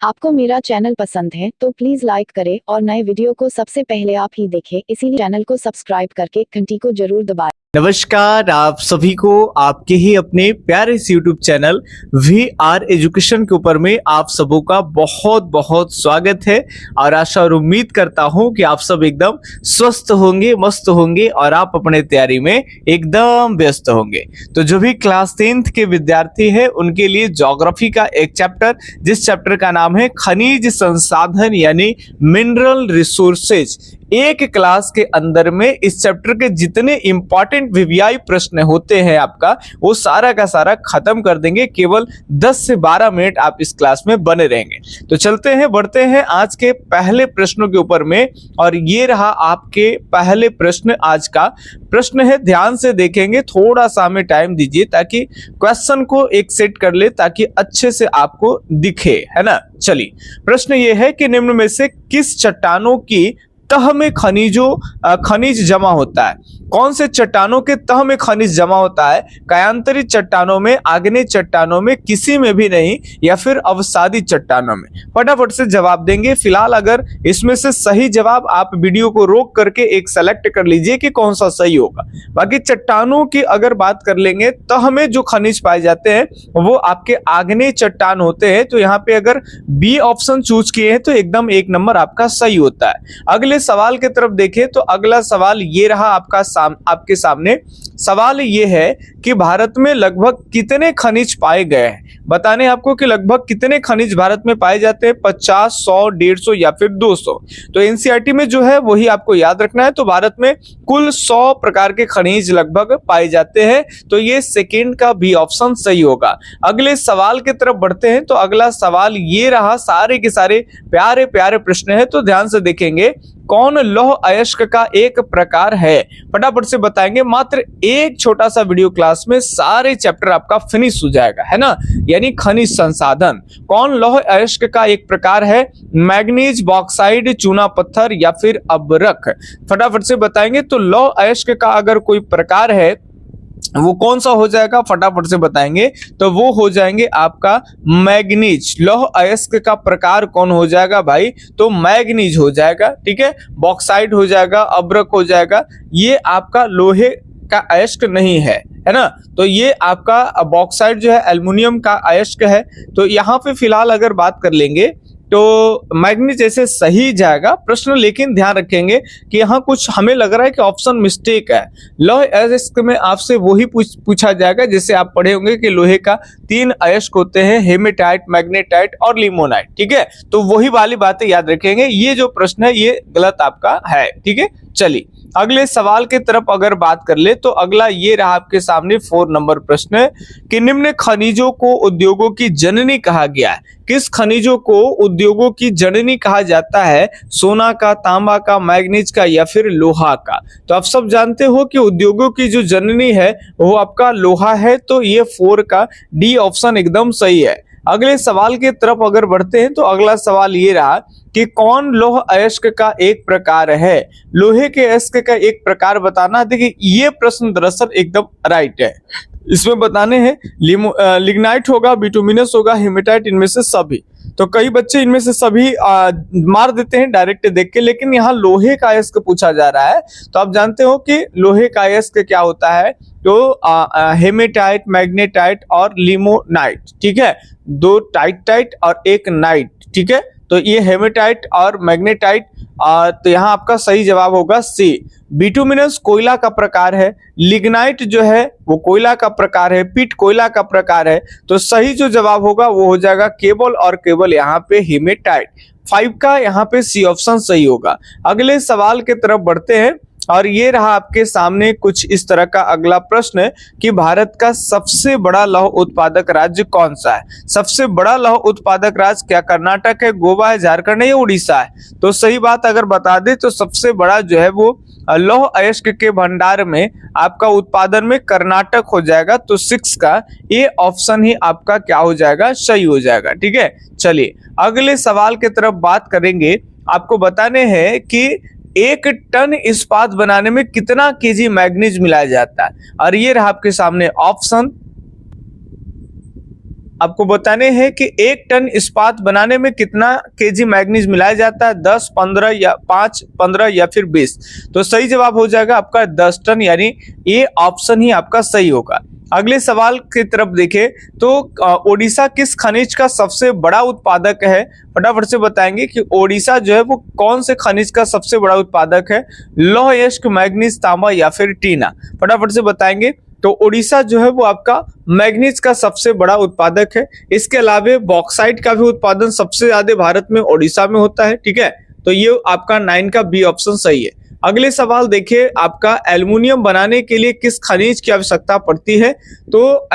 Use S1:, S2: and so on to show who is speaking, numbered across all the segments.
S1: आपको मेरा चैनल पसंद है तो प्लीज लाइक करें और नए वीडियो को सबसे पहले आप ही देखें, इसीलिए चैनल को सब्सक्राइब करके घंटी को जरूर दबाएं।
S2: नमस्कार आप सभी को आपके ही अपने प्यारे इस YouTube चैनल VR एजुकेशन के ऊपर में आप सबों का बहुत बहुत स्वागत है और आशा और उम्मीद करता हूं कि आप सब एकदम स्वस्थ होंगे, मस्त होंगे और आप अपने तैयारी में एकदम व्यस्त होंगे। तो जो भी क्लास 10th के विद्यार्थी हैं उनके लिए ज्योग्राफी का एक चैप्टर, जिस चैप्टर का नाम है खनिज संसाधन यानी मिनरल रिसोर्सेज, एक क्लास के अंदर में इस चैप्टर के जितने इंपॉर्टेंट वीवीआई प्रश्न होते हैं आपका वो सारा का सारा खत्म कर देंगे। केवल 10 से 12 मिनट आप इस क्लास में बने रहेंगे। तो चलते हैं, बढ़ते हैं आज के पहले प्रश्नों के ऊपर में। और ये रहा आपके पहले प्रश्न। आज का प्रश्न है, ध्यान से देखेंगे, थोड़ा सा हमें टाइम दीजिए ताकि क्वेश्चन को एक सेट कर ले ताकि अच्छे से आपको दिखे, है ना। चलिए, प्रश्न ये है कि निम्न में से किस चट्टानों की तह में खनिज जमा होता है? कौन से चट्टानों के तह में खनिज जमा होता है? कायांतरित चट्टानों में, आग्नेय चट्टानों में, किसी में भी नहीं, या फिर अवसादी चट्टानों में? फटाफट से जवाब देंगे। फिलहाल अगर इसमें से सही जवाब आप वीडियो को रोक करके एक सेलेक्ट कर लीजिए कि कौन सा सही होगा। बाकी चट्टानों की अगर बात कर लेंगे, तह में जो खनिज पाए जाते हैं वो आपके आग्नेय चट्टान होते हैं। तो यहाँ पे अगर बी ऑप्शन चूज किए हैं तो एकदम 1 नंबर आपका सही होता है। अगले सवाल की तरफ देखें तो अगला सवाल ये रहा आपके सामने। सवाल ये है कि भारत में लगभग कितने खनिज पाए गए हैं? बताने आपको कि लगभग कितने खनिज भारत में पाए जाते हैं, 50, 100, 150 या फिर 200। तो एनसीईआरटी में जो है वही आपको याद रखना है। तो भारत में कुल 100 प्रकार के खनिज लगभग पाए जाते हैं। तो ये सेकंड का बी ऑप्शन सही होगा। अगले सवाल की तरफ बढ़ते हैं। तो अगला सवाल ये रहा, सारे के सारे प्यारे प्यारे प्रश्न है, तो ध्यान से देखेंगे। कौन लौह अयस्क का एक प्रकार है? फटाफट से बताएंगे। मात्र एक छोटा सा वीडियो क्लास में सारे चैप्टर आपका फिनिश हो जाएगा, है ना। यानी खनिज संसाधन कौन लौह अयस्क का एक प्रकार है? मैग्नीज, बॉक्साइड, चूना पत्थर या फिर अभ्रक? फटाफट से बताएंगे। तो लौह अयस्क का अगर कोई प्रकार है वो कौन सा हो जाएगा, फटाफट से बताएंगे। तो वो हो जाएंगे आपका मैग्नीज। लौह अयस्क का प्रकार कौन हो जाएगा भाई? तो मैग्नीज हो जाएगा, ठीक है। बॉक्साइड हो जाएगा, अभ्रक हो जाएगा। ये आपका लोहे का अयस्क नहीं है ना। तो ये आपका बॉक्साइड जो है एल्युमिनियम का अयस्क है। तो यहाँ पे फिलहाल अगर बात कर लेंगे तो मैग्नीज जैसे सही जाएगा प्रश्न, लेकिन ध्यान रखेंगे कि यहाँ कुछ हमें लग रहा है कि ऑप्शन मिस्टेक है। लौह अयस्क में आपसे वही पूछा जाएगा जैसे आप पढ़े होंगे कि लोहे का 3 अयस्क होते हैं, हेमेटाइट, मैग्नेटाइट और लिमोनाइट, ठीक है। तो वही वाली बातें याद रखेंगे। ये जो प्रश्न है ये गलत आपका है, ठीक है। चलिए अगले सवाल की तरफ अगर बात कर ले तो अगला ये रहा आपके सामने 4 नंबर प्रश्न कि निम्न खनिजों को उद्योगों की जननी कहा गया है। किस खनिजों को उद्योगों की जननी कहा जाता है? सोना का, तांबा का, मैग्नीज का या फिर लोहा का? तो आप सब जानते हो कि उद्योगों की जो जननी है वो आपका लोहा है। तो ये 4 का डी ऑप्शन एकदम सही है। अगले सवाल की तरफ अगर बढ़ते हैं तो अगला सवाल ये रहा कि कौन लौह अयस्क का एक प्रकार है? लोहे के अयस्क का एक प्रकार बताना। देखिए ये प्रश्न दरअसल एकदम राइट है। इसमें बताने हैं लिग्नाइट होगा, बिटुमिनस होगा, हेमेटाइट, इनमें से सभी। तो कई बच्चे इनमें से सभी मार देते हैं डायरेक्ट देख के, लेकिन यहाँ लोहे का अयस्क पूछा जा रहा है। तो आप जानते हो कि लोहे का अयस्क क्या होता है? तो हेमेटाइट, मैग्नेटाइट और लिमोनाइट, ठीक है। 2 टाइट और 1 नाइट, ठीक है। तो ये हेमेटाइट और मैग्नेटाइट। तो यहाँ आपका सही जवाब होगा सी। बिटुमिनस कोयला का प्रकार है, लिग्नाइट जो है वो कोयला का प्रकार है, पिट कोयला का प्रकार है। तो सही जो जवाब होगा वो हो जाएगा केवल और केवल यहाँ पे हेमेटाइट। 5 का यहाँ पे सी ऑप्शन सही होगा। अगले सवाल की तरफ बढ़ते हैं और ये रहा आपके सामने कुछ इस तरह का अगला प्रश्न कि भारत का सबसे बड़ा लौह उत्पादक राज्य कौन सा है? सबसे बड़ा लौह उत्पादक राज्य क्या कर्नाटक है, गोवा है, झारखंड है या उड़ीसा है? तो सही बात अगर बता दे तो सबसे बड़ा जो है वो लौह अयस्क के भंडार में आपका उत्पादन में कर्नाटक हो जाएगा। तो 6 का ये ऑप्शन ही आपका क्या हो जाएगा, सही हो जाएगा, ठीक है। चलिए अगले सवाल की तरफ बात करेंगे। आपको बताने हैं कि 1 टन इस्पात बनाने में कितना केजी मैग्नीज मिलाया जाता है? और ये रहा आपके सामने ऑप्शन। आपको बताने हैं कि 1 टन इस्पात बनाने में कितना केजी मैग्नीज मिलाया जाता है, 10, 15 या 5, 15 या फिर 20। तो सही जवाब हो जाएगा आपका 10 टन, यानी ये ऑप्शन ही आपका सही होगा। अगले सवाल की तरफ देखें तो ओडिशा किस खनिज का सबसे बड़ा उत्पादक है? फटाफट से बताएंगे कि ओडिशा जो है वो कौन से खनिज का सबसे बड़ा उत्पादक है, लौह अयस्क, मैग्नीज, तांबा या फिर टीना? फटाफट से बताएंगे। तो ओडिशा जो है वो आपका मैग्नीज का सबसे बड़ा उत्पादक है। इसके अलावा बॉक्साइट का भी उत्पादन सबसे ज्यादा भारत में ओडिशा में होता है। ठीक है, तो ये आपका 9 का बी ऑप्शन सही है। अगले सवाल देखिए, आपका एल्युमिनियम बनाने के लिए किस खनिज की आवश्यकता पड़ती है? तो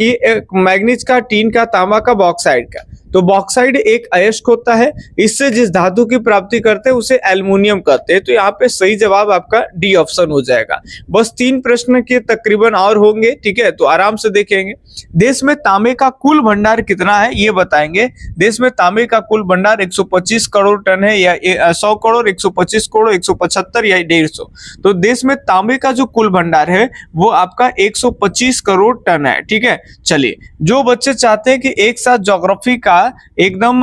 S2: ये मैग्नीज का, टीन का, तांबा का, बॉक्साइट का। तो बॉक्साइड एक अयस्क होता है, इससे जिस धातु की प्राप्ति करते हैं उसे एल्युमिनियम कहते हैं। तो यहाँ पे सही जवाब आपका डी ऑप्शन हो जाएगा। बस 3 प्रश्न के तकरीबन और होंगे, ठीक है, तो आराम से देखेंगे। देश में तांबे का कुल भंडार कितना है ये बताएंगे। देश में तांबे का कुल भंडार 125 करोड़ टन है, या 100 करोड़, 125 करोड़, 175 या 150। तो देश में तांबे का जो कुल भंडार है वो आपका 125 करोड़ टन है। ठीक है, चलिए, जो बच्चे चाहते हैं कि एक साथ ज्योग्राफी का एकदम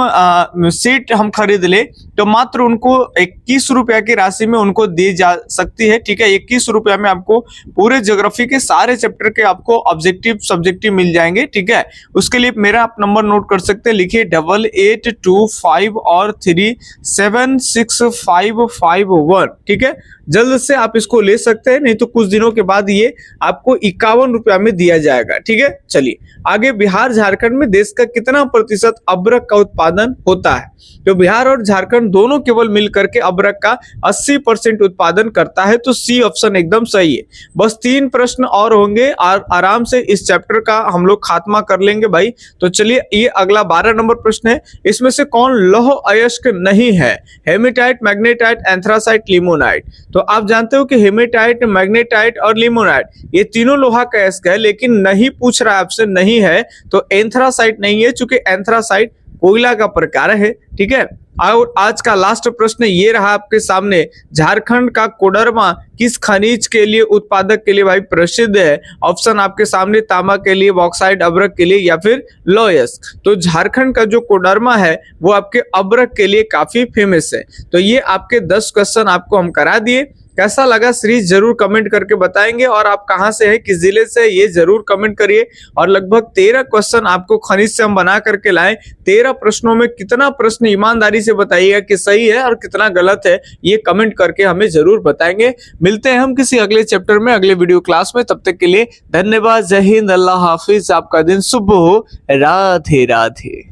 S2: सीट हम खरीद ले तो मात्र उनको 21 रुपया की राशि में उनको दी जा सकती है। ठीक है, 21 रुपया में आपको पूरे ज्योग्राफी के सारे चैप्टर के आपको ऑब्जेक्टिव सब्जेक्टिव मिल जाएंगे। ठीक है, उसके लिए मेरा आप नंबर नोट कर सकते हैं, लिखिए 8825 और 376551। ठीक है, जल्द से आप इसको ले सकते हैं, नहीं तो कुछ दिनों के बाद ये आपको 51 रुपया में दिया जाएगा। ठीक है, चलिए आगे। बिहार झारखंड में देश का कितना प्रतिशत अब्रक का उत्पादन होता है? तो बिहार और झारखंड दोनों केवल मिलकर के अब्रक का 80% उत्पादन करता है। तो सी ऑप्शन एकदम सही है। बस 3 प्रश्न और होंगे और आराम से इस चैप्टर का हम लोग खात्मा कर लेंगे भाई। तो चलिए, ये अगला 12 नंबर प्रश्न है। इसमें से कौन लौह अयस्क नहीं है? Hematite, magnetite, anthracite, limonite. तो आप जानते हो कि हेमेटाइट, मैग्नेटाइट और लिमोनाइट ये तीनों लोहा का अयस्क है, लेकिन नहीं पूछ रहा है आपसे, नहीं है तो एंथ्रासाइट नहीं है, चूंकि एंथ्रासाइट कोयला का प्रकार है। ठीक है, और आज का लास्ट प्रश्न ये रहा आपके सामने, झारखंड का कोडरमा किस खनिज के लिए, उत्पादक के लिए भाई प्रसिद्ध है? ऑप्शन आपके सामने, तांबा के लिए, बॉक्साइट, अब्रक के लिए या फिर लौह अयस्क। तो झारखंड का जो कोडरमा है वो आपके अब्रक के लिए काफी फेमस है। तो ये आपके 10 क्वेश्चन आपको हम करा दिए। कैसा लगा सीरीज जरूर कमेंट करके बताएंगे, और आप कहां से हैं, किस जिले से, ये जरूर कमेंट करिए। और लगभग 13 क्वेश्चन आपको खनिज से हम बना करके लाए। 13 प्रश्नों में कितना प्रश्न ईमानदारी से बताइएगा कि सही है और कितना गलत है, ये कमेंट करके हमें जरूर बताएंगे। मिलते हैं हम किसी अगले चैप्टर में, अगले वीडियो क्लास में। तब तक के लिए धन्यवाद, जय हिंद, अल्लाह हाफिज, आपका दिन शुभ हो, राधे राधे।